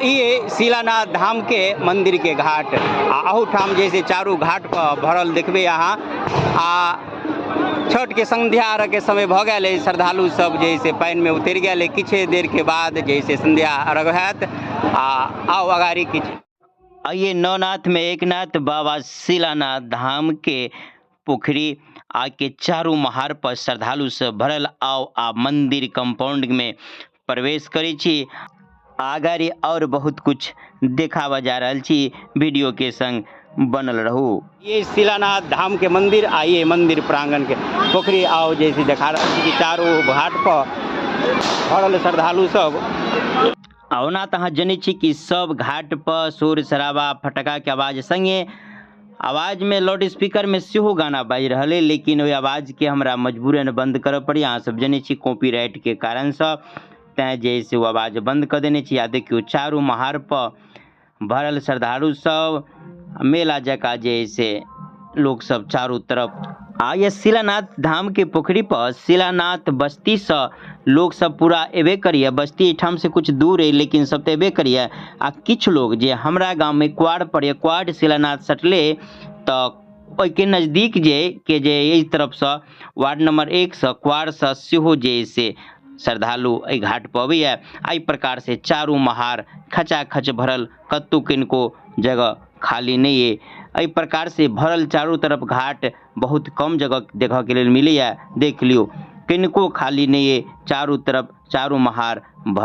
ये शिलानाथ धाम के मंदिर के घाट अहू ठाम जैसे चारू घाट पर भरल देखबे यहाँ छठ के संध्या अर्घ के समय भ गए श्रद्धालु सब जैसे पानी में उतर गए किछ देर के बाद जैसे संध्या अर्घ हैत आओ अगाड़ी किछ ये नवनाथ में एकनाथ बाबा शिलानाथ धाम के पोखरी के चारू महार पर श्रद्धालु से भरल आओ आ मंदिर कंपाउंड में प्रवेश करी छी आगारी और बहुत कुछ देखावा जा रहा छी वीडियो के संग बनल रहू। ये शिलानाथ धाम के मंदिर आइए मंदिर प्रांगण के पोखरी आओ जैसे देखा रहा कि चारों घाट पर भरल श्रद्धालु सब औना तहाँ जनी छी कि सब घाट पर शोर शराबा फटका के आवाज संगे आवाज में लाउड स्पीकर में सेहो गाना बाज रहा है, लेकिन वही आवाज के हमरा मजबूरन बंद कर पड़ी। अहाँ सब जने छी कॉपीराइट के कारण से तैं जैसे वो आवाज बंद कर देने छी। आ देखियो चारू महार पर भरल श्रद्धालु सब मेला जका जैसे लोग सब चारों तरफ ये शिलानाथ धाम के पोखरी पर शिलानाथ बस्ती से लोग सब पूरा एबे करिए। बस्ती ठाम से कुछ दूर है लेकिन सब तो एबे करिए। आ किछ लोग जे हमरा गांव में क्वाड पड़े क्वाड शिलानाथ सटले तो के नज़दीक जे इस तरफ से वार्ड नंबर 1 से क्वाड से सेहो जैसे श्रद्धालु एहि घाट पर अबैया। एहि प्रकार से चारू महार खचाखच भरल, कतौ किनको जगह खाली नहीं है। एहि प्रकार से भरल चारों तरफ घाट बहुत कम जगह देखने के लिए मिले। देख लियो किनको खाली नहीं है, चारों तरफ चारों महार भर